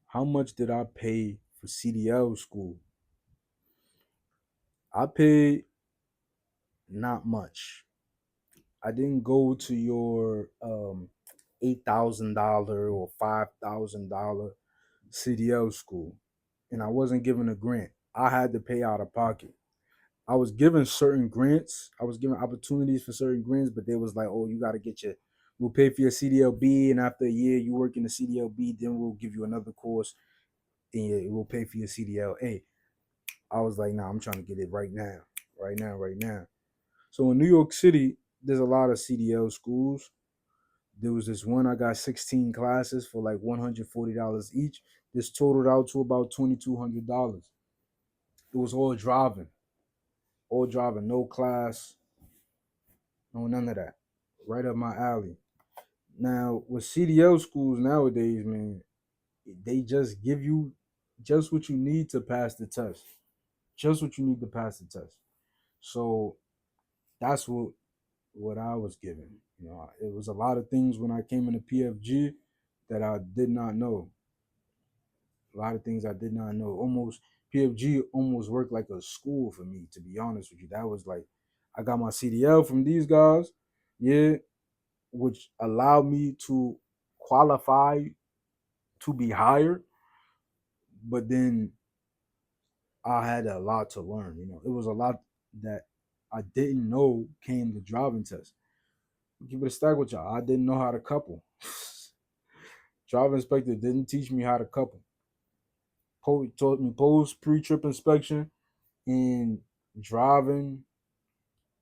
How much did I pay for CDL school? I paid not much. I didn't go to your $8,000 or $5,000 CDL school, and I wasn't given a grant. I had to pay out of pocket. I was given certain grants. I was given opportunities for certain grants, but they was like, "Oh, you got to get your. We'll pay for your CDLB, and after a year you work in the CDLB, then we'll give you another course, and we'll pay for your CDLA." I was like, "Nah, I'm trying to get it right now, right now, right now." So in New York City, there's a lot of CDL schools. There was this one I got 16 classes for like $140 each. This totaled out to about $2,200. It was all driving, no class, no none of that. Right up my alley. Now with CDL schools nowadays, man, they just give you just what you need to pass the test. Just what you need to pass the test. So that's what I was given. You know, it was a lot of things when I came into PFG that I did not know. A lot of things I did not know. Almost PFG almost worked like a school for me, to be honest with you. That was like I got my CDL from these guys, yeah, which allowed me to qualify to be hired, but then I had a lot to learn. You know, it was a lot that I didn't know came the driving test. Keep it a stack with y'all. I didn't know how to couple. Driving inspector didn't teach me how to couple. Taught me post pre-trip inspection and driving,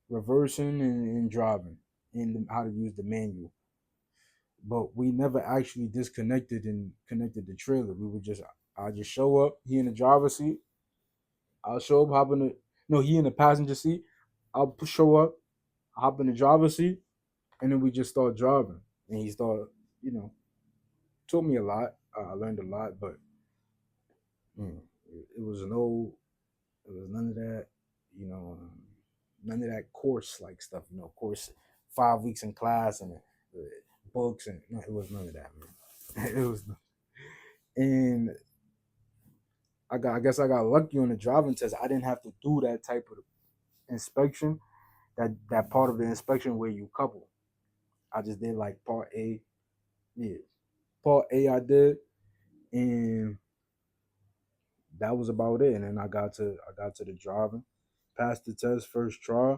reversing, and driving, and how to use the manual. But we never actually disconnected and connected the trailer. We would just, I just show up. He in the driver's seat. I'll show up, hop in the, no, he in the passenger seat. I'll show up, hop in the driver's seat, and then we just start driving. And he started, you know, taught me a lot. I learned a lot, but mm, it was it was none of that, you know, none of that course like stuff. You know, course 5 weeks in class and books and no, it was none of that, man. It was, and I guess I got lucky on the driving test. I didn't have to do that type of inspection, that part of the inspection where you couple. I just did like part A, yeah, part A I did, and that was about it. And then I got to the driving, passed the test first try.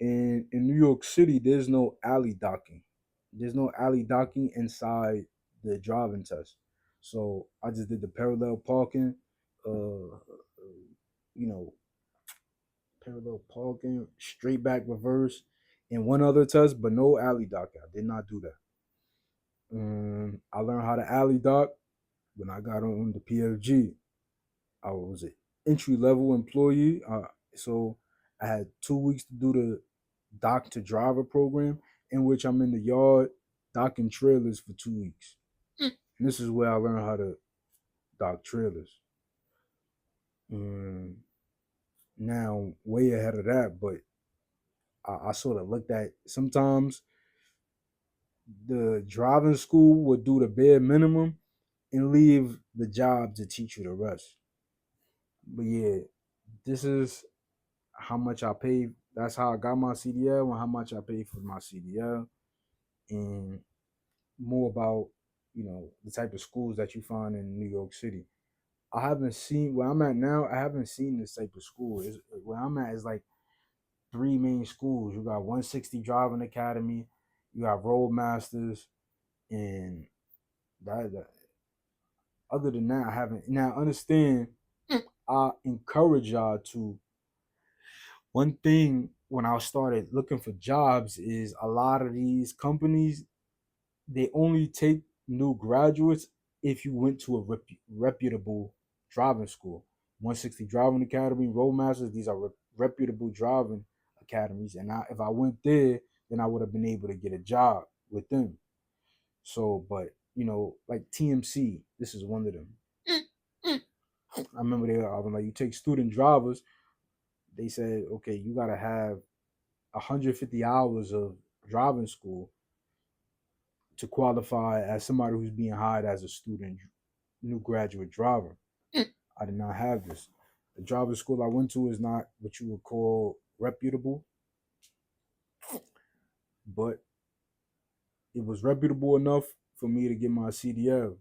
And in New York City, there's no alley docking. There's no alley docking inside the driving test. So I just did the parallel parking, you know, parallel parking, straight back reverse, and one other test, but no alley docking. I did not do that. I learned how to alley dock when I got on the PFG. I was an entry level employee, so I had 2 weeks to do the dock to driver program, in which I'm in the yard docking trailers for 2 weeks. And this is where I learned how to dock trailers. Um, Now, way ahead of that, but I sort of looked at sometimes the driving school would do the bare minimum and leave the job to teach you the rest. But yeah, this is how much I paid. That's how I got my CDL and how much I paid for my CDL, and more about, you know, the type of schools that you find in New York City. I haven't seen where I'm at now. I haven't seen this type of school. Where I'm at is like three main schools. You got 160 Driving Academy, you got Roadmasters, and that. Other than that, I haven't. Now understand, I encourage y'all to. One thing when I started looking for jobs is a lot of these companies, they only take new graduates if you went to a reputable driving school. 160 Driving Academy, Roadmasters, these are reputable driving academies. And if I went there, then I would have been able to get a job with them. So, but, you know, like TMC, this is one of them. I remember I was like, you take student drivers, they said, okay, you got to have 150 hours of driving school to qualify as somebody who's being hired as a student new graduate driver. I did not have this. The driver school I went to is not what you would call reputable, but it was reputable enough for me to get my CDL.